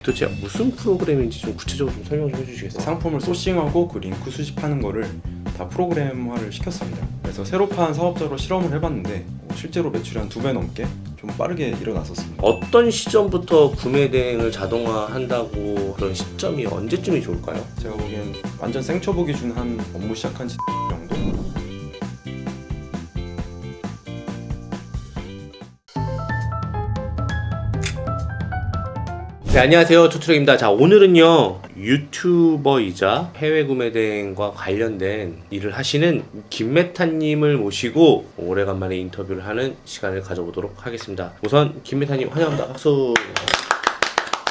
도대체 무슨 프로그램인지 좀 구체적으로 좀 설명 좀 해주시겠어요? 상품을 소싱하고 그 링크 수집하는 거를 다 프로그램화를 시켰습니다. 그래서 새로 판 사업자로 실험을 해봤는데 실제로 매출이 한 2배 넘게 좀 빠르게 일어났었습니다. 어떤 시점부터 구매 대행을 자동화한다고 그런 시점이 언제쯤이 좋을까요? 제가 보기엔 완전 생초보 기준 한 업무 시작한 지 정도? 네, 안녕하세요. 투트랙입니다. 자, 오늘은요 유튜버이자 해외 구매 대행과 관련된 일을 하시는 김메타님을 모시고 오래간만에 인터뷰를 하는 시간을 가져보도록 하겠습니다. 우선 김메타님 환영합니다. 박수.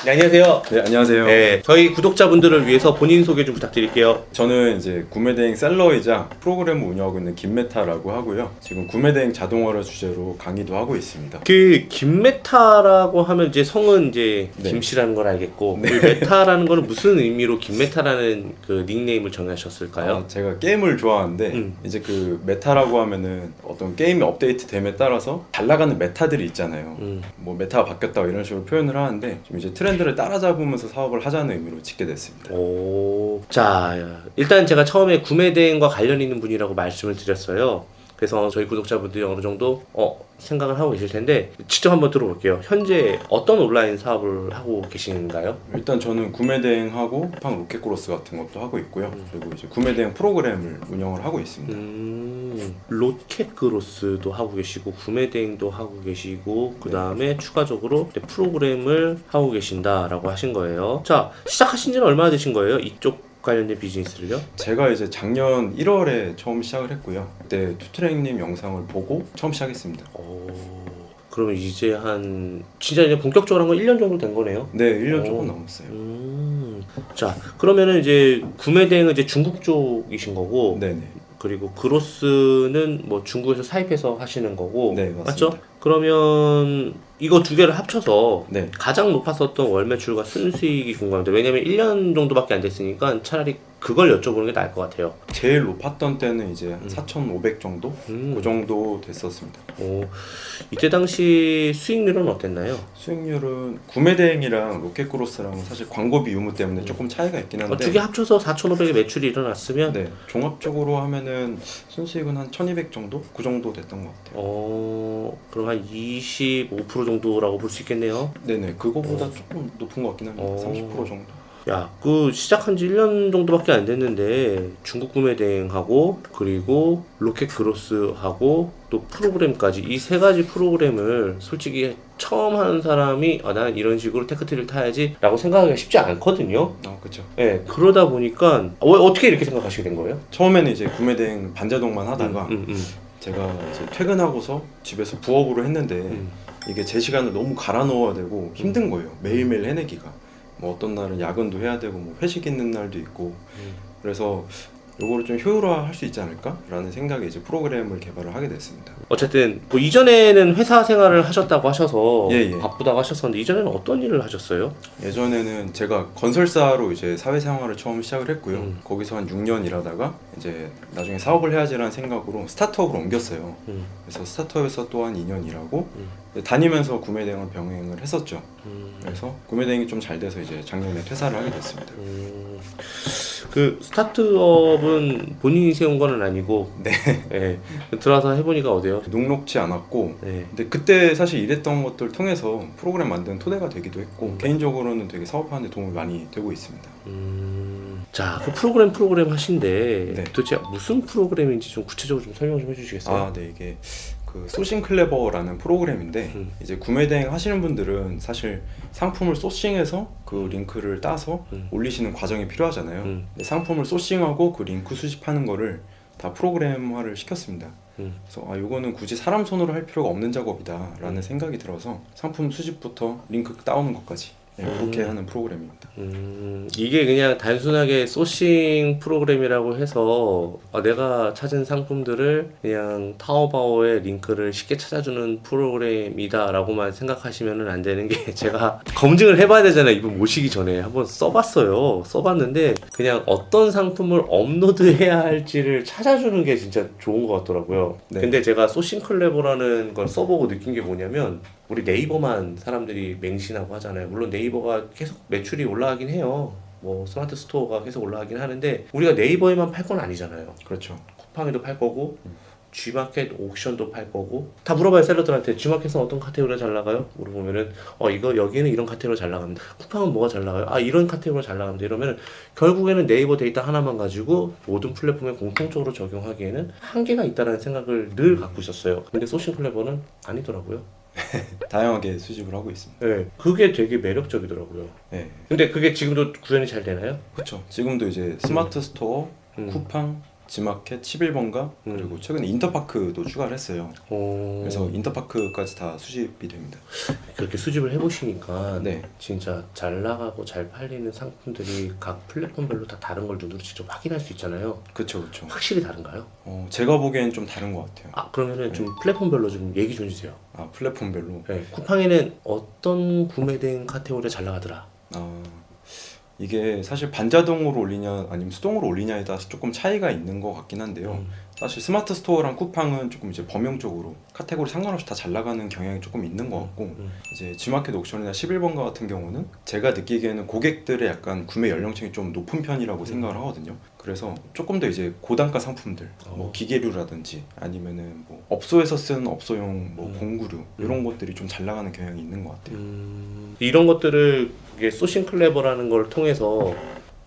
네, 안녕하세요. 네, 안녕하세요. 네, 저희 구독자분들을 위해서 본인 소개 좀 부탁드릴게요. 저는 이제 구매대행 셀러이자 프로그램을 운영하고 있는 김메타라고 하고요. 지금 구매대행 자동화를 주제로 강의도 하고 있습니다. 그 김메타라고 하면 이제 성은 이제 네. 김씨라는 걸 알겠고 네. 그 메타라는 거는 무슨 의미로 김메타라는 그 닉네임을 정하셨을까요? 제가 게임을 좋아하는데 이제 그 메타라고 하면은 어떤 게임이 업데이트 됨에 따라서 잘 나가는 메타들이 있잖아요. 뭐 메타가 바뀌었다 이런 식으로 표현을 하는데 좀 이제 트렌드를 따라잡으면서 사업을 하자는 의미로 짓게 됐습니다. 오, 자 일단 제가 처음에 구매 대행과 관련 있는 분이라고 말씀을 드렸어요. 그래서 저희 구독자분들이 어느 정도 생각을 하고 계실 텐데 직접 한번 들어볼게요. 현재 어떤 온라인 사업을 하고 계신가요? 일단 저는 구매대행하고 팡 로켓크로스 같은 것도 하고 있고요. 그리고 이제 구매대행 프로그램을 운영을 하고 있습니다. 로켓그로스도 하고 계시고 구매 대행도 하고 계시고 그 다음에 추가적으로 프로그램을 하고 계신다라고 하신 거예요. 자, 시작하신 지는 얼마나 되신 거예요? 이쪽 관련된 비즈니스를요? 제가 이제 작년 1월에 처음 시작을 했고요. 그때 투트랙님 영상을 보고 처음 시작했습니다. 그러면 이제 한 진짜 이제 본격적으로 한 건 1년 정도 된 거네요? 네, 1년 조금 넘었어요. 자, 그러면은 이제 구매 대행은 이제 중국 쪽이신 거고, 네네. 그리고 그로스는 뭐 중국에서 사입해서 하시는 거고, 네, 맞습니다. 맞죠? 그러면 이거 두 개를 합쳐서 네. 가장 높았었던 월 매출과 순수익이 궁금합니다. 왜냐면 1년 정도밖에 안 됐으니까 차라리 그걸 여쭤보는 게 나을 것 같아요. 제일 높았던 때는 이제 한 4,500 정도? 그 정도 됐었습니다. 이때 당시 수익률은 어땠나요? 수익률은 구매대행이랑 로켓크로스랑은 사실 광고비 유무 때문에 조금 차이가 있긴 한데 두 개 합쳐서 4,500의 매출이 일어났으면 네, 종합적으로 하면은 순수익은 한 1,200 정도? 그 정도 됐던 것 같아요. 그럼 한 25% 정도라고 볼 수 있겠네요. 네네, 그거보다 조금 높은 것 같긴 합니다. 30% 정도. 야, 그 시작한 지 1년 정도밖에 안 됐는데 중국 구매 대행하고 그리고 로켓 그로스하고 또 프로그램까지 이 세 가지 프로그램을 솔직히 처음 하는 사람이 난 이런 식으로 테크트리를 타야지 라고 생각하기가 쉽지 않거든요. 그렇죠. 네, 그러다 보니까 어떻게 이렇게 생각하시게 된 거예요? 처음에는 이제 구매대행 반자동만 하다가 제가 이제 퇴근하고서 집에서 부업으로 했는데 이게 제 시간을 너무 갈아 넣어야 되고 힘든 거예요. 매일매일 해내기가. 뭐 어떤 날은 야근도 해야 되고 뭐 회식 있는 날도 있고 그래서 요거를 좀 효율화할 수 있지 않을까라는 생각에 이제 프로그램을 개발을 하게 됐습니다. 어쨌든 뭐 이전에는 회사 생활을 하셨다고 하셔서 예. 바쁘다고 하셨었는데 이전에는 어떤 일을 하셨어요? 예전에는 제가 건설사로 이제 사회생활을 처음 시작을 했고요. 거기서 한 6년 일하다가 이제 나중에 사업을 해야지라는 생각으로 스타트업으로 옮겼어요. 그래서 스타트업에서 또 한 2년 일하고 다니면서 구매대행을 병행을 했었죠. 그래서 구매대행이 좀 잘 돼서 이제 작년에 퇴사를 하게 됐습니다. 그 스타트업은 본인이 세운 거는 아니고 네. 네. 들어와서 해보니까 어때요? 녹록지 않았고 네. 근데 그때 사실 일했던 것들 통해서 프로그램 만드는 토대가 되기도 했고 개인적으로는 되게 사업하는 데 도움이 많이 되고 있습니다. 자, 그 프로그램 하신데 네. 도대체 무슨 프로그램인지 좀 구체적으로 좀 설명 좀 해주시겠어요? 네, 이게 그 소싱 클레버라는 프로그램인데 이제 구매 대행 하시는 분들은 사실 상품을 소싱해서 그 링크를 따서 올리시는 과정이 필요하잖아요. 근데 상품을 소싱하고 그 링크 수집하는 거를 다 프로그램화를 시켰습니다. 그래서 요거는 굳이 사람 손으로 할 필요가 없는 작업이다 라는 생각이 들어서 상품 수집부터 링크 따오는 것까지 그렇게 하는 프로그램입니다. 이게 그냥 단순하게 소싱 프로그램이라고 해서 내가 찾은 상품들을 그냥 타오바오의 링크를 쉽게 찾아주는 프로그램이다 라고만 생각하시면 안 되는 게 제가 검증을 해봐야 되잖아요. 이분 모시기 전에 한번 써봤어요. 써봤는데 그냥 어떤 상품을 업로드해야 할지를 찾아주는 게 진짜 좋은 것 같더라고요. 네. 근데 제가 소싱 클레버라는 걸 써보고 느낀 게 뭐냐면 우리 네이버만 사람들이 맹신하고 하잖아요. 물론 네이버가 계속 매출이 올라가긴 해요. 뭐 스마트 스토어가 계속 올라가긴 하는데 우리가 네이버에만 팔 건 아니잖아요. 그렇죠. 쿠팡에도 팔 거고 G마켓 옥션도 팔 거고 다 물어봐요. 셀러들한테 G마켓은 어떤 카테고리가 잘 나가요? 물어보면은 이거 여기는 이런 카테고리가 잘 나갑니다. 쿠팡은 뭐가 잘 나가요? 이런 카테고리가 잘 나갑니다. 이러면 결국에는 네이버 데이터 하나만 가지고 모든 플랫폼에 공통적으로 적용하기에는 한계가 있다는 생각을 늘 갖고 있었어요. 근데 소싱클레버는 아니더라고요. 다양하게 수집을 하고 있습니다. 네, 그게 되게 매력적이더라고요. 네, 근데 그게 지금도 구현이 잘 되나요? 그렇죠. 지금도 이제 스마트 스토어, 쿠팡, G마켓 11번가 그리고 최근에 인터파크도 추가를 했어요. 그래서 인터파크까지 다 수집이 됩니다. 그렇게 수집을 해보시니까 네. 진짜 잘 나가고 잘 팔리는 상품들이 각 플랫폼별로 다 다른 걸 눈으로 직접 확인할 수 있잖아요. 그렇죠, 그렇죠. 확실히 다른가요? 제가 보기엔 좀 다른 것 같아요. 그러면은 좀 플랫폼별로 좀 얘기 좀 해주세요. 플랫폼별로. 네, 쿠팡에는 어떤 구매된 카테고리가 잘 나가더라? 이게 사실 반자동으로 올리냐 아니면 수동으로 올리냐에 따라서 조금 차이가 있는 것 같긴 한데요. 사실 스마트 스토어랑 쿠팡은 조금 이제 범용적으로 카테고리 상관없이 다 잘 나가는 경향이 조금 있는 것 같고 이제 G마켓 옥션이나 11번가 같은 경우는 제가 느끼기에는 고객들의 약간 구매 연령층이 좀 높은 편이라고 생각을 하거든요. 그래서 조금 더 이제 고단가 상품들, 뭐 기계류라든지 아니면은 뭐 업소에서 쓰는 업소용 뭐 공구류 이런 것들이 좀 잘 나가는 경향이 있는 것 같아요. 이런 것들을 이게 소싱 클레버라는 걸 통해서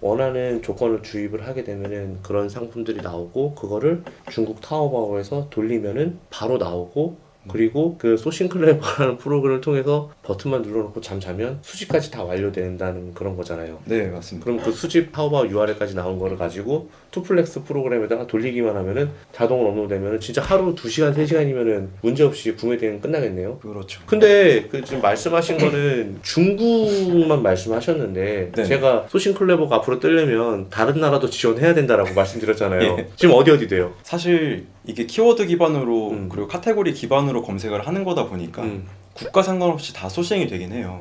원하는 조건을 주입을 하게 되면은 그런 상품들이 나오고 그거를 중국 타오바오에서 돌리면은 바로 나오고 그리고 그 소싱 클레버라는 프로그램을 통해서 버튼만 눌러놓고 잠자면 수집까지 다 완료된다는 그런 거잖아요. 네, 맞습니다. 그럼 그 수집 타오바오 URL까지 나온 거를 가지고 투플렉스 프로그램에다가 돌리기만 하면은 자동으로 업로드되면은 진짜 하루 2시간, 3시간이면은 문제없이 구매 대행 끝나겠네요. 그렇죠. 근데 그 지금 말씀하신 거는 중국만 말씀하셨는데 네네. 제가 소싱 클레버가 앞으로 뜨려면 다른 나라도 지원해야 된다라고 말씀드렸잖아요. 지금 어디 돼요? 사실 이게 키워드 기반으로 그리고 카테고리 기반으로 검색을 하는 거다 보니까 국가 상관없이 다 소싱이 되긴 해요.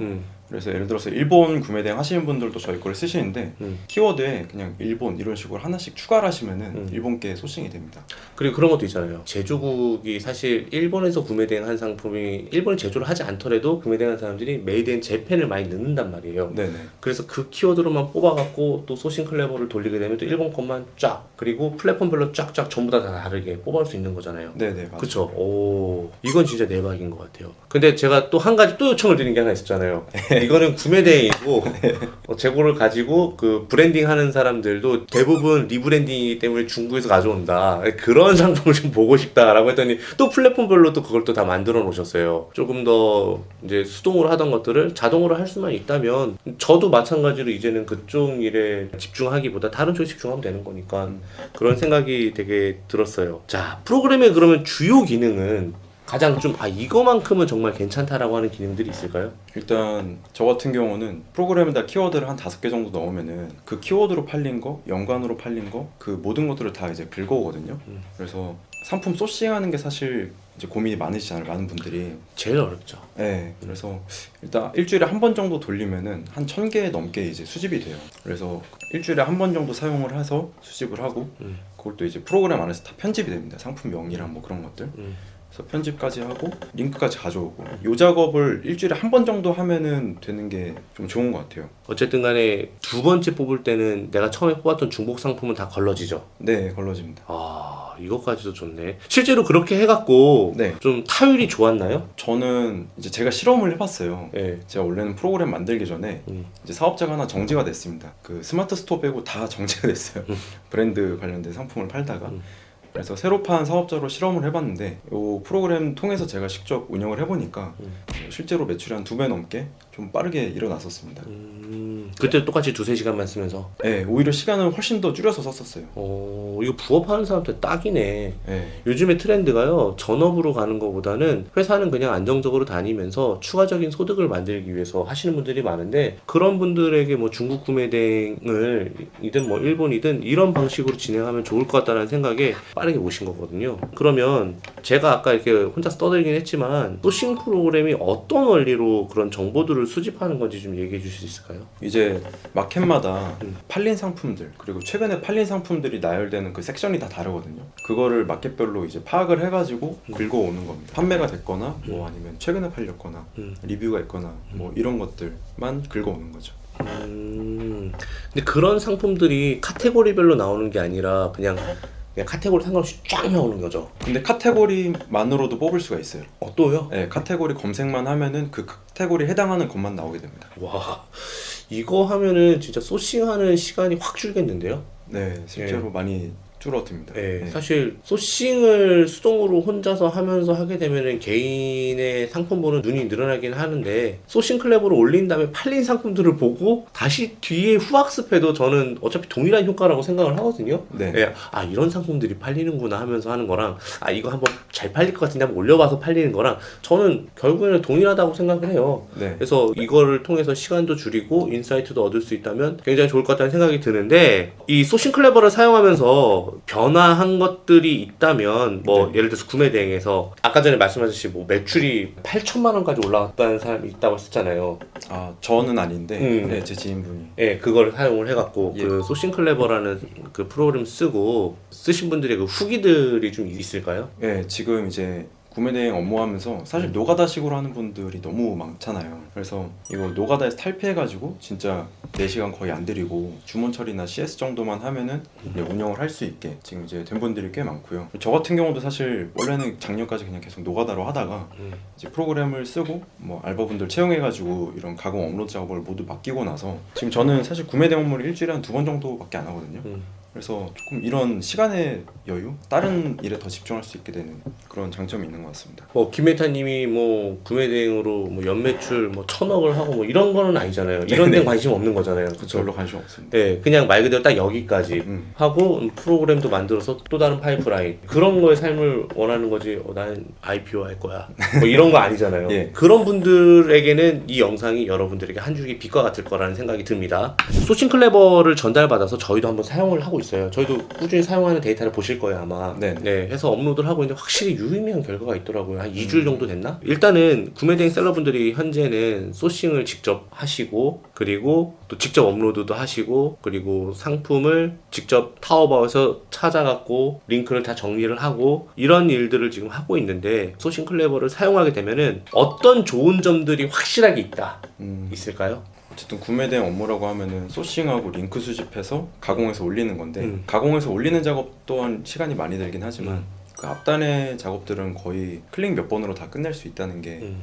그래서 예를 들어서 일본 구매 대행 하시는 분들도 저희 거를 쓰시는데 키워드에 그냥 일본 이런 식으로 하나씩 추가를 하시면은 일본께 소싱이 됩니다. 그리고 그런 것도 있잖아요. 제조국이 사실 일본에서 구매 대행한 상품이 일본에 제조를 하지 않더라도 구매 대행한 사람들이 메이드 인 재팬을 많이 넣는단 말이에요. 네네. 그래서 그 키워드로만 뽑아갖고 또 소싱 클레버를 돌리게 되면 또 일본 것만 쫙 그리고 플랫폼별로 쫙쫙 전부 다 다르게 뽑아올 수 있는 거잖아요. 네네. 맞아요. 그쵸. 오, 이건 진짜 대박인 것 같아요. 근데 제가 또 한 가지 또 요청을 드린 게 하나 있었잖아요. 이거는 구매 대행이고 재고를 가지고 그 브랜딩 하는 사람들도 대부분 리브랜딩이기 때문에 중국에서 가져온다. 그런 상품을 좀 보고 싶다라고 했더니 또 플랫폼별로 또 그걸 또 다 만들어 놓으셨어요. 조금 더 이제 수동으로 하던 것들을 자동으로 할 수만 있다면 저도 마찬가지로 이제는 그쪽 일에 집중하기보다 다른 쪽에 집중하면 되는 거니까 그런 생각이 되게 들었어요. 자, 프로그램의 그러면 주요 기능은 가장 좀 이거만큼은 정말 괜찮다라고 하는 기능들이 있을까요? 일단 저 같은 경우는 프로그램에다 키워드를 한 5개 정도 넣으면은 그 키워드로 팔린 거, 연관으로 팔린 거, 그 모든 것들을 다 이제 긁어오거든요. 그래서 상품 소싱하는 게 사실 이제 고민이 많으시잖아요, 많은 분들이. 제일 어렵죠. 네, 그래서 일단 일주일에 한 번 정도 돌리면은 한 1000개 넘게 이제 수집이 돼요. 그래서 일주일에 한 번 정도 사용을 해서 수집을 하고 그걸 또 이제 프로그램 안에서 다 편집이 됩니다. 상품명이랑 뭐 그런 것들. 그래서 편집까지 하고 링크까지 가져오고 이 작업을 일주일에 한 번 정도 하면은 되는 게 좀 좋은 것 같아요. 어쨌든 간에 두 번째 뽑을 때는 내가 처음에 뽑았던 중복 상품은 다 걸러지죠. 네, 걸러집니다. 이것까지도 좋네. 실제로 그렇게 해갖고 네. 좀 타율이 좋았나요? 저는 이제 제가 실험을 해봤어요. 네. 제가 원래는 프로그램 만들기 전에 이제 사업자가 하나 정지가 됐습니다. 그 스마트 스토어 빼고 다 정지가 됐어요. 브랜드 관련된 상품을 팔다가. 그래서 새로 판 사업자로 실험을 해봤는데 이 프로그램 통해서 제가 직접 운영을 해보니까 실제로 매출이 한 2배 넘게 좀 빠르게 일어났었습니다. 그때 똑같이 2-3시간만 쓰면서? 네, 오히려 시간을 훨씬 더 줄여서 썼었어요. 이거 부업하는 사람한테 딱이네. 네. 요즘에 트렌드가요, 전업으로 가는 것보다는 회사는 그냥 안정적으로 다니면서 추가적인 소득을 만들기 위해서 하시는 분들이 많은데, 그런 분들에게 뭐 중국 구매 대행을 이든 뭐 일본이든 이런 방식으로 진행하면 좋을 것 같다는 생각에 빠르게 오신 거거든요. 그러면 제가 아까 이렇게 혼자서 떠들긴 했지만 소싱 프로그램이 어떤 원리로 그런 정보들을 상품들을 수집하는 건지 좀 얘기해 주실 수 있을까요? 이제 마켓마다 팔린 상품들 그리고 최근에 팔린 상품들이 나열되는 그 섹션이 다 다르거든요. 그거를 마켓별로 이제 파악을 해가지고 긁어오는 겁니다. 판매가 됐거나 뭐 아니면 최근에 팔렸거나 리뷰가 있거나 뭐 이런 것들만 긁어오는 거죠. 근데 그런 상품들이 카테고리별로 나오는 게 아니라 그냥 카테고리 상관없이 쫙 나오는 거죠. 근데 카테고리만으로도 뽑을 수가 있어요. 또요? 네, 카테고리 검색만 하면은 그 카테고리에 해당하는 것만 나오게 됩니다. 와, 이거 하면은 진짜 소싱하는 시간이 확 줄겠는데요? 네, 실제로 많이 줄어듭니다. 네, 사실 소싱을 수동으로 혼자서 하면서 하게 되면은 개인의 상품 보는 눈이 늘어나긴 하는데 소싱 클래버를 올린 다음에 팔린 상품들을 보고 다시 뒤에 후학습해도 저는 어차피 동일한 효과라고 생각을 하거든요. 네. 네, 아 이런 상품들이 팔리는구나 하면서 하는 거랑 아 이거 한번 잘 팔릴 것 같은데 한번 올려봐서 팔리는 거랑 저는 결국에는 동일하다고 생각을 해요. 네. 그래서 이거를 통해서 시간도 줄이고 인사이트도 얻을 수 있다면 굉장히 좋을 것 같다는 생각이 드는데 이 소싱 클래버를 사용하면서 변화한 것들이 있다면 뭐 네. 예를 들어서 구매 대행에서 아까 전에 말씀하셨듯이 뭐 매출이 8천만 원까지 올라갔다는 사람이 있다고 했잖아요. 아, 저는 아닌데 네, 제 지인분이. 예, 그거를 사용을 해갖고 예. 그 소싱 클래버라는 그 프로그램 쓰고 쓰신 분들의 그 후기들이 좀 있을까요? 네, 지금 이제 구매대행 업무하면서 사실 노가다식으로 하는 분들이 너무 많잖아요. 그래서 이거 노가다에서 탈피해가지고 진짜 4시간 거의 안 들이고 주문 처리나 CS 정도만 하면은 이제 운영을 할 수 있게 지금 이제 된 분들이 꽤 많고요. 저 같은 경우도 사실 원래는 작년까지 그냥 계속 노가다로 하다가 이제 프로그램을 쓰고 뭐 알바분들 채용해가지고 이런 가공 업로드 작업을 모두 맡기고 나서 지금 저는 사실 구매대행 업무를 일주일에 한 2번 정도밖에 안 하거든요. 그래서 조금 이런 시간의 여유, 다른 일에 더 집중할 수 있게 되는 그런 장점이 있는 것 같습니다. 뭐 김혜타님이 뭐 구매 대행으로 뭐 연매출 뭐 1,000억을 하고 뭐 이런 거는 아니잖아요. 이런 데는 관심 없는 거잖아요. 그렇죠? 별로 관심 없습니다. 네, 그냥 말 그대로 딱 여기까지 하고 프로그램도 만들어서 또 다른 파이프라인 그런 거의 삶을 원하는 거지. 나는 IPO 할 거야. 뭐 이런 거 아니잖아요. 예. 그런 분들에게는 이 영상이 여러분들에게 한 줄기 빛과 같을 거라는 생각이 듭니다. 소싱 클래버를 전달받아서 저희도 한번 사용을 하고 있어요. 저희도 꾸준히 사용하는 데이터를 보실 거예요 아마. 네. 네, 해서 업로드를 하고 있는데 확실히 유의미한 결과가 있더라고요. 한 2주일 정도 됐나? 일단은 구매대행 셀러분들이 현재는 소싱을 직접 하시고 그리고 또 직접 업로드도 하시고 그리고 상품을 직접 타오바오에서 찾아갖고 링크를 다 정리를 하고 이런 일들을 지금 하고 있는데 소싱 클래버를 사용하게 되면은 어떤 좋은 점들이 확실하게 있을까요? 어쨌든 구매대행 업무라고 하면은 소싱하고 링크 수집해서 가공해서 올리는 건데 가공해서 올리는 작업 또한 시간이 많이 들긴 하지만 그 앞단의 작업들은 거의 클릭 몇 번으로 다 끝낼 수 있다는 게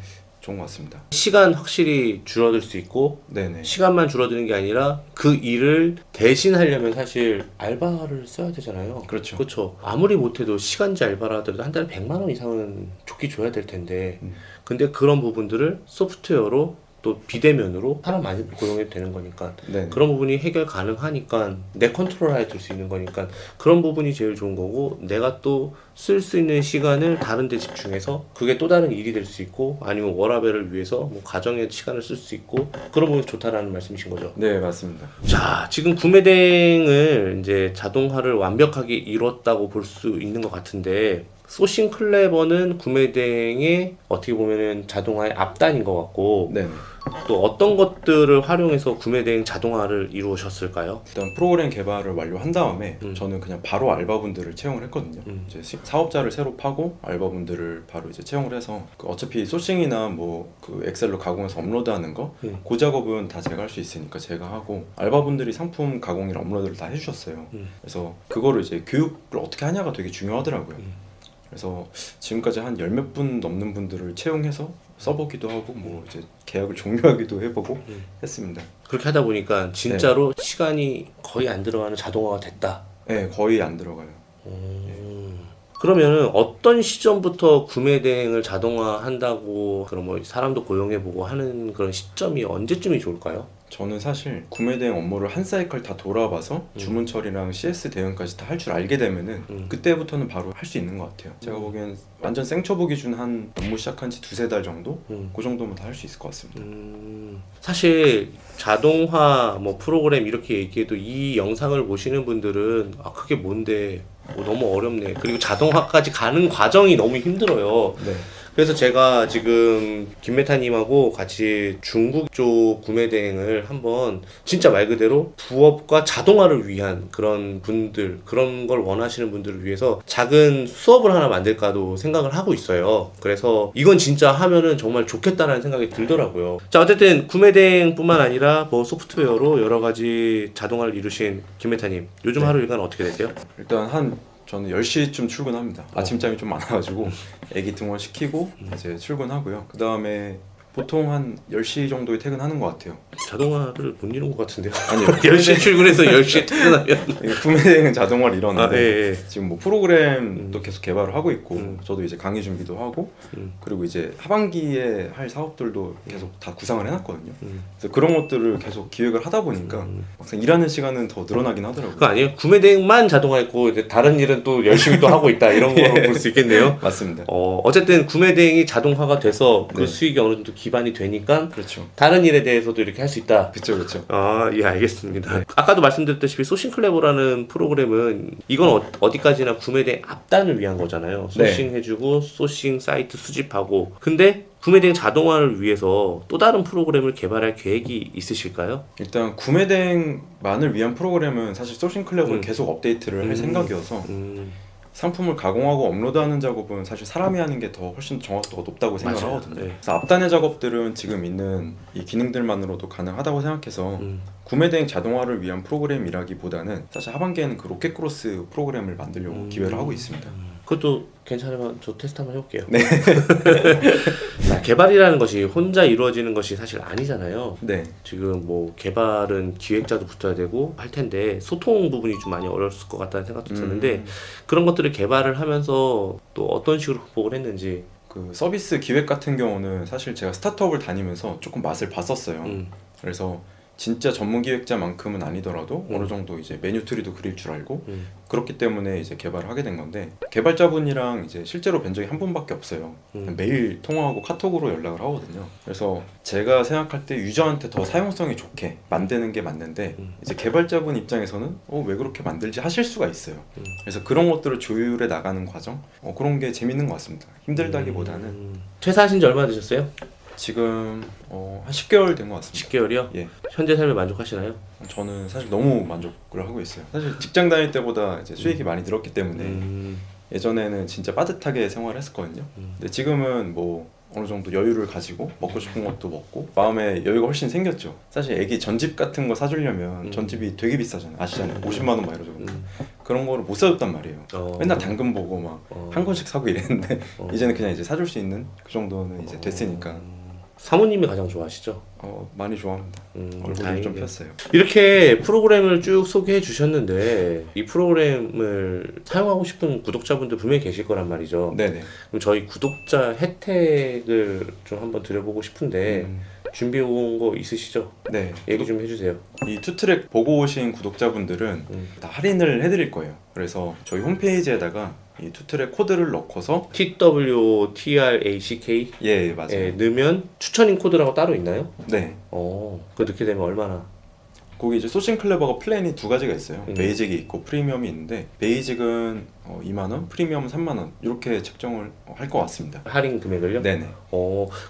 좋은 것 같습니다. 시간 확실히 줄어들 수 있고 네네. 시간만 줄어드는 게 아니라 그 일을 대신하려면 사실 알바를 써야 되잖아요. 그렇죠. 그렇죠. 아무리 못해도 시간제 알바를 하더라도 한 달에 100만 원 이상은 좋게 줘야 될 텐데 근데 그런 부분들을 소프트웨어로 또 비대면으로 사람 많이 고용해도 되는 거니까 네네. 그런 부분이 해결 가능하니까 내 컨트롤 하에 둘 수 있는 거니까 그런 부분이 제일 좋은 거고 내가 또 쓸 수 있는 시간을 다른 데 집중해서 그게 또 다른 일이 될 수 있고 아니면 워라밸을 위해서 뭐 가정의 시간을 쓸 수 있고 그런 부분이 좋다라는 말씀이신 거죠. 네, 맞습니다. 자, 지금 구매 대행을 이제 자동화를 완벽하게 이뤘다고 볼 수 있는 것 같은데 소싱 클래버는 구매 대행의 어떻게 보면은 자동화의 앞단인 것 같고 네네. 또 어떤 것들을 활용해서 구매 대행 자동화를 이루셨을까요? 일단 프로그램 개발을 완료한 다음에 저는 그냥 바로 알바분들을 채용을 했거든요. 이제 사업자를 새로 파고 알바분들을 바로 이제 채용을 해서 어차피 소싱이나 뭐 그 엑셀로 가공해서 업로드하는 거 그 작업은 다 제가 할 수 있으니까 제가 하고 알바분들이 상품 가공이랑 업로드를 다 해주셨어요. 그래서 그거를 이제 교육을 어떻게 하냐가 되게 중요하더라고요. 그래서 지금까지 한 10몇 분 넘는 분들을 채용해서 써보기도 하고 뭐 이제 계약을 종료하기도 해보고 했습니다. 그렇게 하다 보니까 진짜로 시간이 거의 안 들어가는 자동화가 됐다. 네, 거의 안 들어가요. 그러면은 어떤 시점부터 구매 대행을 자동화한다고 그럼 뭐 사람도 고용해보고 하는 그런 시점이 언제쯤이 좋을까요? 저는 사실 구매 대행 업무를 한 사이클 다 돌아봐서 주문 처리랑 CS 대응까지 다 할 줄 알게 되면은 그때부터는 바로 할 수 있는 것 같아요. 제가 보기엔 완전 생초보 기준 한 업무 시작한 지 2-3달 정도? 그 정도면 다 할 수 있을 것 같습니다. 사실 자동화 뭐 프로그램 이렇게 얘기해도 이 영상을 보시는 분들은 아 그게 뭔데 너무 어렵네 그리고 자동화까지 가는 과정이 너무 힘들어요. 네. 그래서 제가 지금 김메타님하고 같이 중국 쪽 구매 대행을 한번 진짜 말 그대로 부업과 자동화를 위한 그런 분들, 그런 걸 원하시는 분들을 위해서 작은 수업을 하나 만들까도 생각을 하고 있어요. 그래서 이건 진짜 하면은 정말 좋겠다라는 생각이 들더라고요. 자, 어쨌든 구매 대행뿐만 아니라 뭐 소프트웨어로 여러 가지 자동화를 이루신 김메타님, 요즘 하루 일과는 어떻게 되세요? 일단 저는 10시쯤 출근합니다. 아침잠이 좀 많아가지고 애기 등원시키고 이제 출근하고요. 그 다음에 보통 한 10시 정도에 퇴근하는 것 같아요. 자동화를 못 이룬 것 같은데요? 아니요. 10시 출근해서 10시에 퇴근하면 구매대행은 자동화를 이뤘는데 예. 지금 뭐 프로그램도 계속 개발을 하고 있고 저도 이제 강의 준비도 하고 그리고 이제 하반기에 할 사업들도 계속 다 구상을 해놨거든요. 그래서 그런 것들을 계속 기획을 하다 보니까 막상 일하는 시간은 더 늘어나긴 하더라고요. 그거 아니에요? 구매 대행만 자동화했고 이제 다른 일은 또 열심히 또 하고 있다 이런 거로 볼 수 있겠네요. 맞습니다. 어쨌든 구매 대행이 자동화가 돼서 그 네. 수익이 어느 정도 기반이 되니까 그렇죠. 다른 일에 대해서도 이렇게 할 수 있다. 그렇죠. 아, 예, 알겠습니다. 아까도 말씀드렸다시피 소싱클레버라는 프로그램은 이건 어디까지나 구매 대행 앞단을 위한 거잖아요. 소싱 해주고 소싱 사이트 수집하고. 근데 구매 대행 자동화를 위해서 또 다른 프로그램을 개발할 계획이 있으실까요? 일단 구매대행만을 위한 프로그램은 사실 소싱클랩을 계속 업데이트를 할 생각이어서 상품을 가공하고 업로드하는 작업은 사실 사람이 하는 게 더 훨씬 정확도가 높다고 생각을 맞아요. 하거든요. 네. 그래서 앞단의 작업들은 지금 있는 이 기능들만으로도 가능하다고 생각해서 구매대행 자동화를 위한 프로그램이라기보다는 사실 하반기에는 그 로켓크로스 프로그램을 만들려고 기획을 하고 있습니다. 그것도 괜찮으면 저 테스트 한번 해볼게요. 네. 자, 개발이라는 것이 혼자 이루어지는 것이 사실 아니잖아요. 네. 지금 뭐 개발은 기획자도 붙어야 되고 할 텐데 소통 부분이 좀 많이 어려웠을 것 같다는 생각도 드는데 그런 것들을 개발을 하면서 또 어떤 식으로 극복을 했는지. 그 서비스 기획 같은 경우는 사실 제가 스타트업을 다니면서 조금 맛을 봤었어요. 그래서 진짜 전문 기획자만큼은 아니더라도 어느 정도 이제 메뉴 트리도 그릴 줄 알고 그렇기 때문에 이제 개발을 하게 된 건데 개발자분이랑 이제 실제로 뵌 적이 한 번밖에 없어요. 매일 통화하고 카톡으로 연락을 하거든요. 그래서 제가 생각할 때 유저한테 더 사용성이 좋게 만드는 게 맞는데 이제 개발자분 입장에서는 왜 그렇게 만들지 하실 수가 있어요. 그래서 그런 것들을 조율해 나가는 과정 그런 게 재밌는 것 같습니다. 힘들다기보다는. 퇴사하신 지 얼마나 되셨어요? 지금 한 10개월 된 것 같습니다. 10개월이요? 예. 현재 삶에 만족하시나요? 저는 사실 너무 만족을 하고 있어요. 사실 직장 다닐 때보다 이제 수익이 많이 늘었기 때문에 예전에는 진짜 빠듯하게 생활을 했었거든요. 근데 지금은 뭐 어느 정도 여유를 가지고 먹고 싶은 것도 먹고 마음에 여유가 훨씬 생겼죠. 사실 애기 전집 같은 거 사주려면 전집이 되게 비싸잖아요. 아시잖아요. 50만 원 막 이러죠. 그런 거를 못 사줬단 말이에요. 맨날 당근 보고 막 한 권씩 사고 이랬는데 이제는 그냥 이제 사줄 수 있는 그 정도는 이제 됐으니까. 사모님이 가장 좋아하시죠? 많이 좋아합니다. 얼굴이 다행이네요. 좀 폈어요. 이렇게 프로그램을 쭉 소개해 주셨는데 이 프로그램을 사용하고 싶은 구독자분들 분명히 계실 거란 말이죠. 네네. 그럼 저희 구독자 혜택을 좀 한번 드려보고 싶은데 준비해 온 거 있으시죠? 네. 얘기 좀 해주세요. 이 투트랙 보고 오신 구독자분들은 다 할인을 해드릴 거예요. 그래서 저희 홈페이지에다가 이 투트랙 코드를 넣고서 TWTRACK 예 맞아요. 넣으면 추천인 코드라고 따로 있나요? 네. 그거 넣게 되면 얼마나? 거기 이제 소싱클레버가 플랜이 두 가지가 있어요. 베이직이 있고 프리미엄이 있는데 베이직은 2만원, 프리미엄은 3만원 이렇게 책정을 할 것 같습니다. 할인 금액을요? 네네.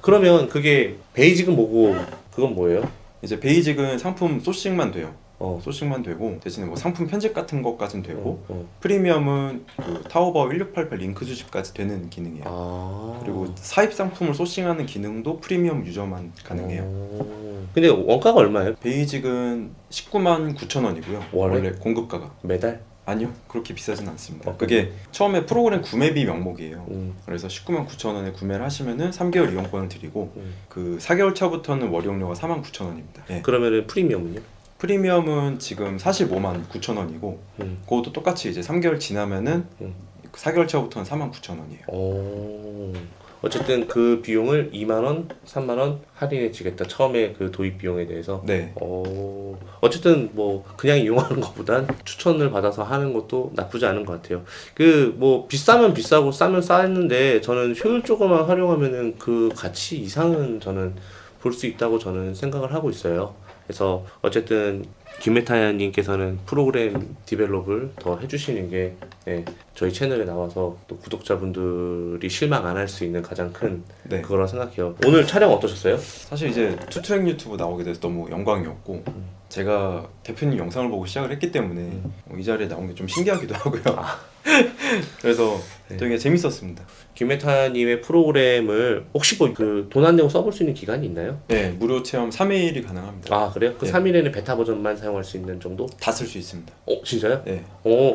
그러면 그게 베이직은 뭐고 그건 뭐예요? 이제 베이직은 상품 소싱만 돼요. 소싱만 되고 대신에 뭐 상품 편집 같은 것까지는 되고 프리미엄은 그 타오바오 1688 링크 수집까지 되는 기능이에요. 그리고 사입 상품을 소싱하는 기능도 프리미엄 유저만 가능해요. 근데 원가가 얼마예요? 베이직은 19만 9천 원이고요. 원래 공급가가. 매달? 아니요, 그렇게 비싸진 않습니다. 그게 처음에 프로그램 구매비 명목이에요. 그래서 19만 9천 원에 구매를 하시면은 3개월 이용권을 드리고 그 4개월 차부터는 월용료가 4만 9천 원입니다. 네. 그러면은 프리미엄은요? 프리미엄은 지금 45만 9천 원이고 그것도 똑같이 이제 3개월 지나면은 4개월 차부터는 4만 9천 원이에요. 어쨌든 그 비용을 2만 원, 3만 원 할인해 주겠다. 처음에 그 도입 비용에 대해서. 네. 어쨌든 뭐 그냥 이용하는 것보단 추천을 받아서 하는 것도 나쁘지 않은 것 같아요. 그 뭐 비싸면 비싸고 싸면 싸는데 저는 효율적으로만 활용하면은 그 가치 이상은 저는 볼 수 있다고 저는 생각을 하고 있어요. 그래서 어쨌든 김메타님께서는 프로그램 디벨롭을 더 해주시는 게 예, 저희 채널에 나와서 또 구독자분들이 실망 안 할 수 있는 가장 큰 네. 그거라 생각해요. 오늘 촬영 어떠셨어요? 사실 이제 투트랙 유튜브 나오게 돼서 너무 영광이었고 제가 대표님 영상을 보고 시작을 했기 때문에 이 자리에 나온 게 좀 신기하기도 하고요. 그래서 되게 재밌었습니다. 김메타님의 프로그램을 혹시 뭐 그 돈 안 내고 써볼 수 있는 기간이 있나요? 네, 무료 체험 3일이 가능합니다. 아 그래요? 그 네. 3일에는 베타 버전만 사용할 수 있는 정도? 다 쓸 수 있습니다. 진짜요? 네.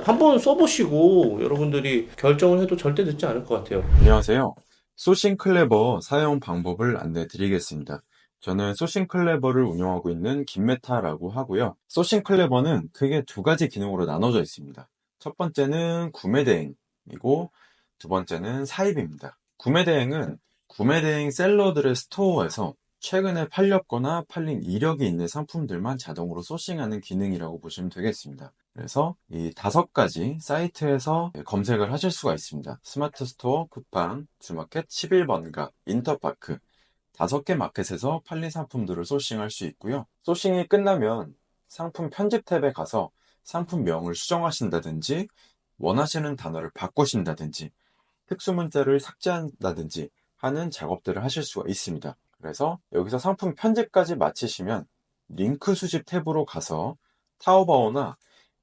한번 써보시고 여러분들이 결정을 해도 절대 늦지 않을 것 같아요. 안녕하세요. 소싱클레버 사용 방법을 안내 드리겠습니다. 저는 소싱클레버를 운영하고 있는 김메타라고 하고요. 소싱클레버는 크게 두 가지 기능으로 나눠져 있습니다. 첫 번째는 구매 대행이고 두 번째는 사입입니다. 구매 대행은 구매 대행 셀러들의 스토어에서 최근에 팔렸거나 팔린 이력이 있는 상품들만 자동으로 소싱하는 기능이라고 보시면 되겠습니다. 그래서 이 5가지 사이트에서 검색을 하실 수가 있습니다. 스마트 스토어, 쿠팡, 주마켓, 11번가, 인터파크 5개 마켓에서 팔린 상품들을 소싱할 수 있고요. 소싱이 끝나면 상품 편집 탭에 가서 상품명을 수정하신다든지 원하시는 단어를 바꾸신다든지 특수 문자를 삭제한다든지 하는 작업들을 하실 수가 있습니다. 그래서 여기서 상품 편집까지 마치시면 링크 수집 탭으로 가서 타오바오나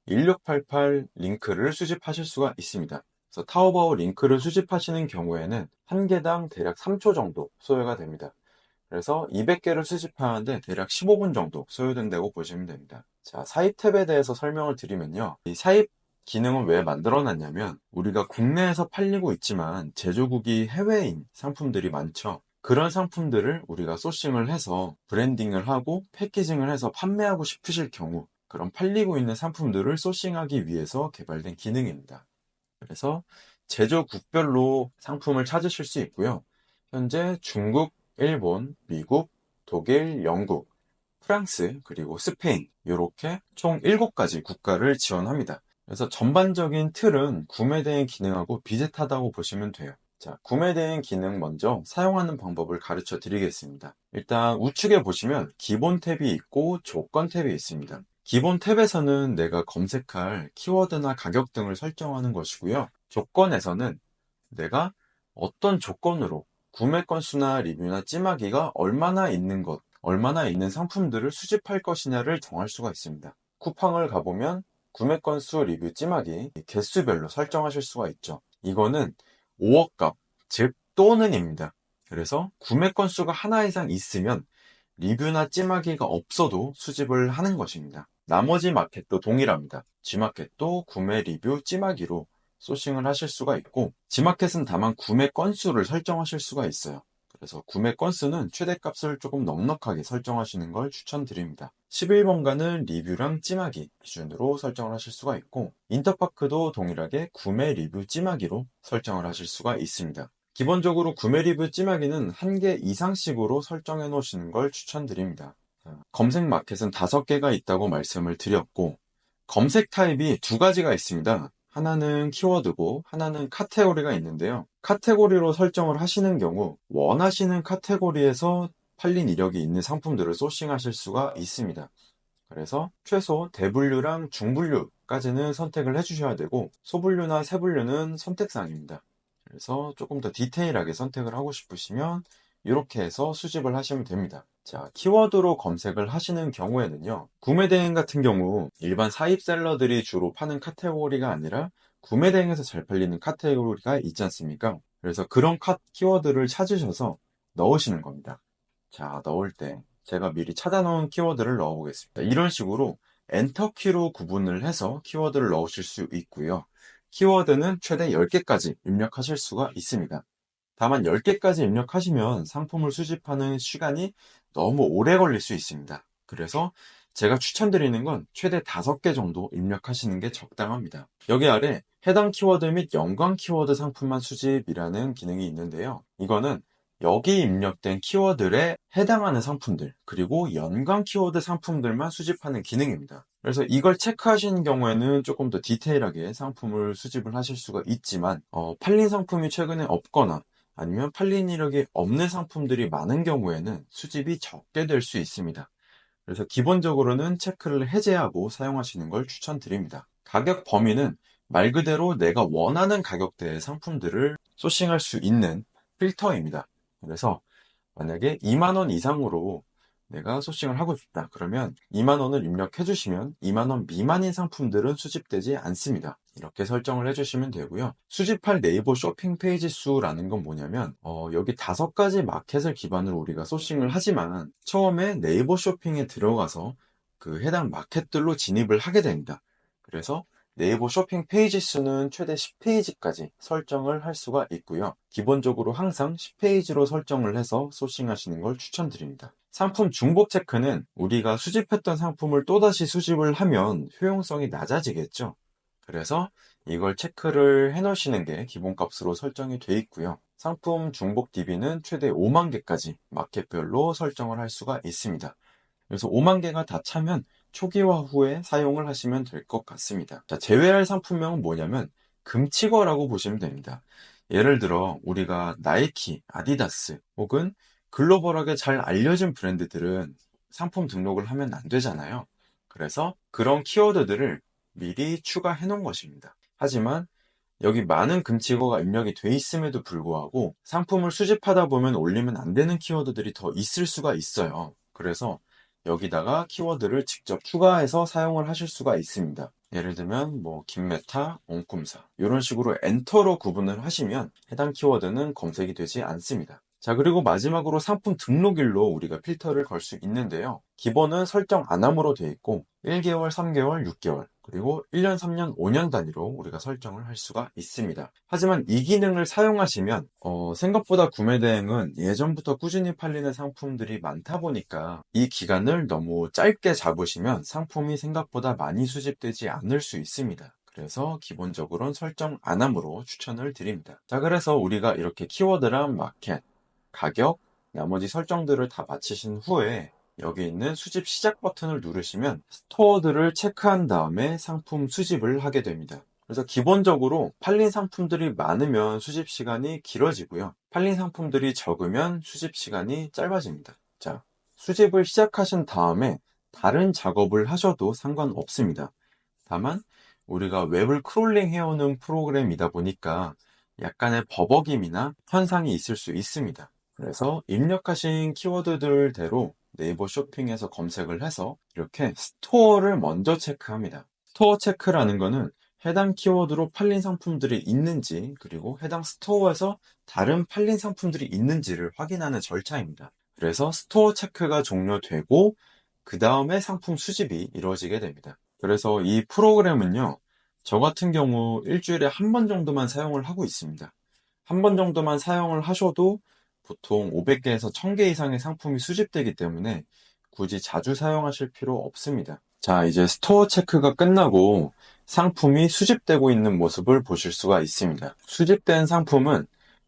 1688 링크를 수집하실 수가 있습니다. 그래서 타오바오 링크를 수집하시는 경우에는 한 개당 대략 3초 정도 소요가 됩니다. 그래서 200개를 수집하는데 대략 15분 정도 소요된다고 보시면 됩니다. 자, 사입 탭에 대해서 설명을 드리면요. 이 사입 기능은 왜 만들어놨냐면 우리가 국내에서 팔리고 있지만 제조국이 해외인 상품들이 많죠. 그런 상품들을 우리가 소싱을 해서 브랜딩을 하고 패키징을 해서 판매하고 싶으실 경우 그런 팔리고 있는 상품들을 소싱하기 위해서 개발된 기능입니다. 그래서 제조국별로 상품을 찾으실 수 있고요. 현재 중국, 일본, 미국, 독일, 영국, 프랑스, 그리고 스페인 이렇게 총 7가지 국가를 지원합니다. 그래서 전반적인 틀은 구매 대행 기능하고 비슷하다고 보시면 돼요. 자, 구매 대행 기능 먼저 사용하는 방법을 가르쳐 드리겠습니다. 일단 우측에 보시면 기본 탭이 있고 조건 탭이 있습니다. 기본 탭에서는 내가 검색할 키워드나 가격 등을 설정하는 것이고요. 조건에서는 내가 어떤 조건으로 구매 건수나 리뷰나 찜하기가 얼마나 있는 것, 얼마나 있는 상품들을 수집할 것이냐를 정할 수가 있습니다. 쿠팡을 가보면 구매 건수, 리뷰, 찜하기 개수별로 설정하실 수가 있죠. 이거는 5억 값, 즉 또는입니다. 그래서 구매 건수가 하나 이상 있으면 리뷰나 찜하기가 없어도 수집을 하는 것입니다. 나머지 마켓도 동일합니다. G마켓도 구매, 리뷰, 찜하기로 소싱을 하실 수가 있고 G마켓은 다만 구매 건수를 설정하실 수가 있어요. 그래서 구매 건수는 최대값을 조금 넉넉하게 설정하시는 걸 추천드립니다. 11번가는 리뷰랑 찜하기 기준으로 설정을 하실 수가 있고 인터파크도 동일하게 구매, 리뷰, 찜하기로 설정을 하실 수가 있습니다. 기본적으로 구매 리뷰 찜하기는 1개 이상씩으로 설정해 놓으시는 걸 추천드립니다. 검색 마켓은 5개가 있다고 말씀을 드렸고 검색 타입이 2가지가 있습니다. 하나는 키워드고 하나는 카테고리가 있는데요. 카테고리로 설정을 하시는 경우 원하시는 카테고리에서 팔린 이력이 있는 상품들을 소싱하실 수가 있습니다. 그래서 최소 대분류랑 중분류까지는 선택을 해주셔야 되고 소분류나 세분류는 선택사항입니다. 그래서 조금 더 디테일하게 선택을 하고 싶으시면 이렇게 해서 수집을 하시면 됩니다. 자, 키워드로 검색을 하시는 경우에는요. 구매 대행 같은 경우 일반 사입 셀러들이 주로 파는 카테고리가 아니라 구매 대행에서 잘 팔리는 카테고리가 있지 않습니까? 그래서 그런 키워드를 찾으셔서 넣으시는 겁니다. 자, 넣을 때 제가 미리 찾아놓은 키워드를 넣어보겠습니다. 이런 식으로 엔터키로 구분을 해서 키워드를 넣으실 수 있고요. 키워드는 최대 10개까지 입력하실 수가 있습니다. 다만 10개까지 입력하시면 상품을 수집하는 시간이 너무 오래 걸릴 수 있습니다. 그래서 제가 추천드리는 건 최대 5개 정도 입력하시는 게 적당합니다. 여기 아래 해당 키워드 및 연관 키워드 상품만 수집이라는 기능이 있는데요. 이거는 여기 입력된 키워드에 해당하는 상품들 그리고 연관 키워드 상품들만 수집하는 기능입니다. 그래서 이걸 체크하시는 경우에는 조금 더 디테일하게 상품을 수집을 하실 수가 있지만 팔린 상품이 최근에 없거나 아니면 팔린 이력이 없는 상품들이 많은 경우에는 수집이 적게 될 수 있습니다. 그래서 기본적으로는 체크를 해제하고 사용하시는 걸 추천드립니다. 가격 범위는 말 그대로 내가 원하는 가격대의 상품들을 소싱할 수 있는 필터입니다. 그래서 만약에 2만 원 이상으로 내가 소싱을 하고 싶다. 그러면 2만 원을 입력해 주시면 2만 원 미만인 상품들은 수집되지 않습니다. 이렇게 설정을 해주시면 되고요. 수집할 네이버 쇼핑 페이지 수라는 건 뭐냐면 여기 5가지 마켓을 기반으로 우리가 소싱을 하지만 처음에 네이버 쇼핑에 들어가서 그 해당 마켓들로 진입을 하게 됩니다. 그래서 네이버 쇼핑 페이지 수는 최대 10페이지까지 설정을 할 수가 있고요. 기본적으로 항상 10페이지로 설정을 해서 소싱하시는 걸 추천드립니다. 상품 중복 체크는 우리가 수집했던 상품을 또다시 수집을 하면 효용성이 낮아지겠죠. 그래서 이걸 체크를 해 놓으시는 게 기본값으로 설정이 되어 있고요. 상품 중복 DB는 최대 5만 개까지 마켓별로 설정을 할 수가 있습니다. 그래서 5만 개가 다 차면 초기화 후에 사용을 하시면 될 것 같습니다. 자, 제외할 상품명은 뭐냐면 금치거라고 보시면 됩니다. 예를 들어 우리가 나이키, 아디다스 혹은 글로벌하게 잘 알려진 브랜드들은 상품 등록을 하면 안 되잖아요. 그래서 그런 키워드들을 미리 추가해 놓은 것입니다. 하지만 여기 많은 금치거가 입력이 돼 있음에도 불구하고 상품을 수집하다 보면 올리면 안 되는 키워드들이 더 있을 수가 있어요. 그래서 여기다가 키워드를 직접 추가해서 사용을 하실 수가 있습니다. 예를 들면 김메타, 옹꿈사 이런 식으로 엔터로 구분을 하시면 해당 키워드는 검색이 되지 않습니다. 자, 그리고 마지막으로 상품 등록일로 우리가 필터를 걸 수 있는데요. 기본은 설정 안 함으로 되어 있고 1개월, 3개월, 6개월 그리고 1년, 3년, 5년 단위로 우리가 설정을 할 수가 있습니다. 하지만 이 기능을 사용하시면 생각보다 구매 대행은 예전부터 꾸준히 팔리는 상품들이 많다 보니까 이 기간을 너무 짧게 잡으시면 상품이 생각보다 많이 수집되지 않을 수 있습니다. 그래서 기본적으로는 설정 안 함으로 추천을 드립니다. 자, 그래서 우리가 이렇게 키워드랑 마켓, 가격, 나머지 설정들을 다 마치신 후에 여기 있는 수집 시작 버튼을 누르시면 스토어들을 체크한 다음에 상품 수집을 하게 됩니다. 그래서 기본적으로 팔린 상품들이 많으면 수집 시간이 길어지고요. 팔린 상품들이 적으면 수집 시간이 짧아집니다. 자, 수집을 시작하신 다음에 다른 작업을 하셔도 상관없습니다. 다만 우리가 웹을 크롤링 해오는 프로그램이다 보니까 약간의 버벅임이나 현상이 있을 수 있습니다. 그래서 입력하신 키워드들대로 네이버 쇼핑에서 검색을 해서 이렇게 스토어를 먼저 체크합니다. 스토어 체크라는 거는 해당 키워드로 팔린 상품들이 있는지 그리고 해당 스토어에서 다른 팔린 상품들이 있는지를 확인하는 절차입니다. 그래서 스토어 체크가 종료되고 그 다음에 상품 수집이 이루어지게 됩니다. 그래서 이 프로그램은요, 저 같은 경우 일주일에 한 번 정도만 사용을 하고 있습니다. 한 번 정도만 사용을 하셔도 보통 500개에서 1000개 이상의 상품이 수집되기 때문에 굳이 자주 사용하실 필요 없습니다. 자, 이제 스토어 체크가 끝나고 상품이 수집되고 있는 모습을 보실 수가 있습니다. 수집된 상품은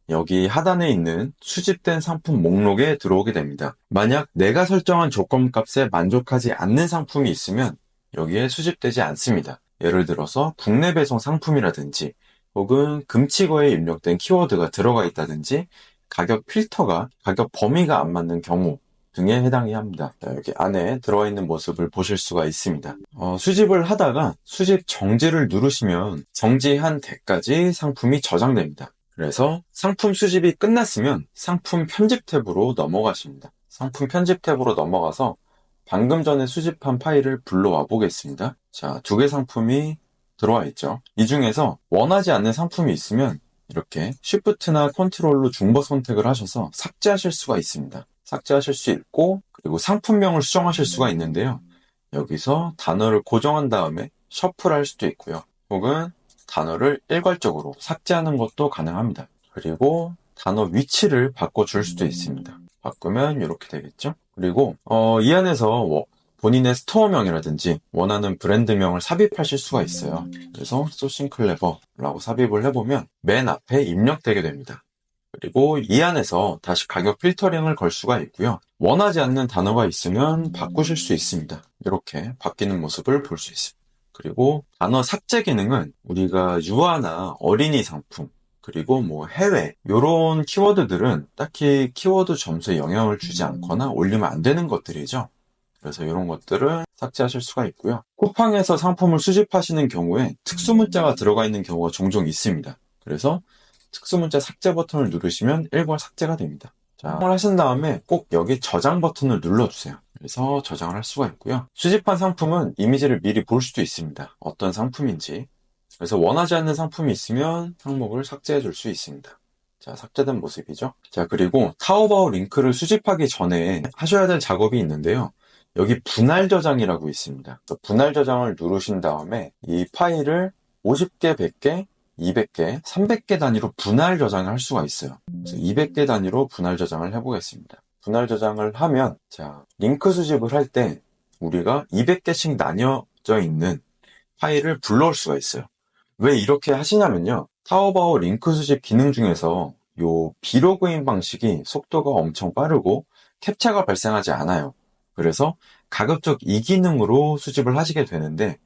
여기 하단에 있는 수집된 상품 목록에 들어오게 됩니다. 만약 내가 설정한 조건값에 만족하지 않는 상품이 있으면 여기에 수집되지 않습니다. 예를 들어서 국내 배송 상품이라든지 혹은 금치거에 입력된 키워드가 들어가 있다든지 가격 필터가 가격 범위가 안 맞는 경우 등에 해당이 합니다. 여기 안에 들어가 있는 모습을 보실 수가 있습니다. 수집을 하다가 수집 정지를 누르시면 정지한 대까지 상품이 저장됩니다. 그래서 상품 수집이 끝났으면 상품 편집 탭으로 넘어가십니다. 상품 편집 탭으로 넘어가서 방금 전에 수집한 파일을 불러와 보겠습니다. 자, 2개 상품이 들어와 있죠. 이 중에서 원하지 않는 상품이 있으면 이렇게 Shift나 컨트롤로 중버 선택을 하셔서 삭제하실 수가 있습니다. 삭제하실 수 있고 그리고 상품명을 수정하실 수가 있는데요. 여기서 단어를 고정한 다음에 셔플할 수도 있고요. 혹은 단어를 일괄적으로 삭제하는 것도 가능합니다. 그리고 단어 위치를 바꿔줄 수도 있습니다. 바꾸면 이렇게 되겠죠. 그리고 이 안에서 본인의 스토어명이라든지 원하는 브랜드명을 삽입하실 수가 있어요. 그래서 소싱클레버라고 삽입을 해보면 맨 앞에 입력되게 됩니다. 그리고 이 안에서 다시 가격 필터링을 걸 수가 있고요. 원하지 않는 단어가 있으면 바꾸실 수 있습니다. 이렇게 바뀌는 모습을 볼 수 있습니다. 그리고 단어 삭제 기능은 우리가 유아나 어린이 상품 그리고 해외 이런 키워드들은 딱히 키워드 점수에 영향을 주지 않거나 올리면 안 되는 것들이죠. 그래서 이런 것들을 삭제하실 수가 있고요. 쿠팡에서 상품을 수집하시는 경우에 특수 문자가 들어가 있는 경우가 종종 있습니다. 그래서 특수 문자 삭제 버튼을 누르시면 일괄 삭제가 됩니다. 자, 사용을 하신 다음에 꼭 여기 저장 버튼을 눌러주세요. 그래서 저장을 할 수가 있고요. 수집한 상품은 이미지를 미리 볼 수도 있습니다. 어떤 상품인지. 그래서 원하지 않는 상품이 있으면 항목을 삭제해 줄 수 있습니다. 자, 삭제된 모습이죠. 자, 그리고 타오바오 링크를 수집하기 전에 하셔야 될 작업이 있는데요. 여기 분할 저장이라고 있습니다. 분할 저장을 누르신 다음에 이 파일을 50개, 100개, 200개, 300개 단위로 분할 저장을 할 수가 있어요. 그래서 200개 단위로 분할 저장을 해보겠습니다. 분할 저장을 하면, 자, 링크 수집을 할 때 우리가 200개씩 나뉘어져 있는 파일을 불러올 수가 있어요. 왜 이렇게 하시냐면요. 타오바오 링크 수집 기능 중에서 요 비로그인 방식이 속도가 엄청 빠르고 캡처가 발생하지 않아요. 그래서 가급적 이 기능으로 수집을 하시게 되는데,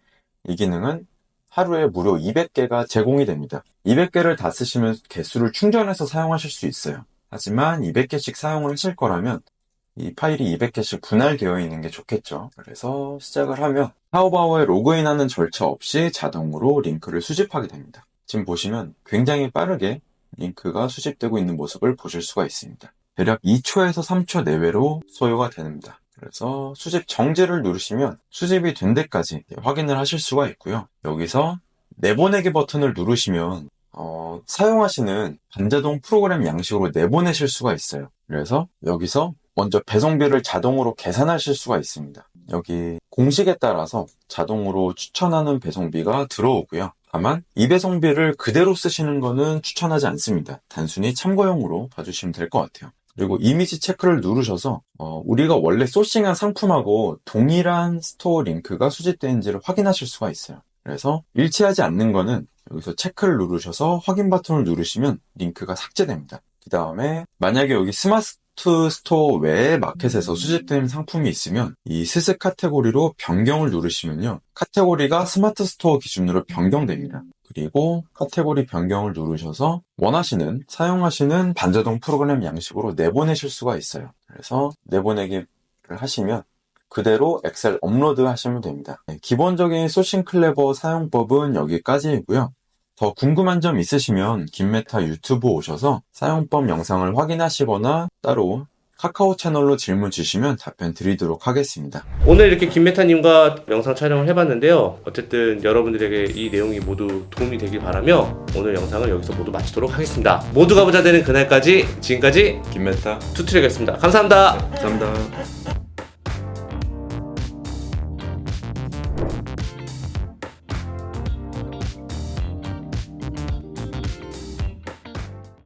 이 기능은 하루에 무려 200개가 제공이 됩니다. 200개를 다 쓰시면 개수를 충전해서 사용하실 수 있어요. 하지만 200개씩 사용을 하실 거라면 이 파일이 200개씩 분할되어 있는 게 좋겠죠. 그래서 시작을 하면 타오바오에 로그인하는 절차 없이 자동으로 링크를 수집하게 됩니다. 지금 보시면 굉장히 빠르게 링크가 수집되고 있는 모습을 보실 수가 있습니다. 대략 2초에서 3초 내외로 소요가 됩니다. 그래서 수집 정지를 누르시면 수집이 된 데까지 확인을 하실 수가 있고요. 여기서 내보내기 버튼을 누르시면 사용하시는 반자동 프로그램 양식으로 내보내실 수가 있어요. 그래서 여기서 먼저 배송비를 자동으로 계산하실 수가 있습니다. 여기 공식에 따라서 자동으로 추천하는 배송비가 들어오고요. 다만 이 배송비를 그대로 쓰시는 거는 추천하지 않습니다. 단순히 참고용으로 봐주시면 될 것 같아요. 그리고 이미지 체크를 누르셔서 우리가 원래 소싱한 상품하고 동일한 스토어 링크가 수집되는지를 확인하실 수가 있어요. 그래서 일치하지 않는 거는 여기서 체크를 누르셔서 확인 버튼을 누르시면 링크가 삭제됩니다. 그 다음에 만약에 여기 스마트 스토어 외에 마켓에서 수집된 상품이 있으면 이 스스 카테고리로 변경을 누르시면요. 카테고리가 스마트 스토어 기준으로 변경됩니다. 그리고 카테고리 변경을 누르셔서 원하시는, 사용하시는 반자동 프로그램 양식으로 내보내실 수가 있어요. 그래서 내보내기를 하시면 그대로 엑셀 업로드 하시면 됩니다. 기본적인 소싱 클레버 사용법은 여기까지이고요. 더 궁금한 점 있으시면 김메타 유튜브 오셔서 사용법 영상을 확인하시거나 따로 카카오 채널로 질문 주시면 답변 드리도록 하겠습니다. 오늘 이렇게 김메타님과 영상 촬영을 해봤는데요. 어쨌든 여러분들에게 이 내용이 모두 도움이 되길 바라며 오늘 영상을 여기서 모두 마치도록 하겠습니다. 모두가 부자 되는 그날까지 지금까지 김메타 투트랙이었습니다. 감사합니다. 감사합니다.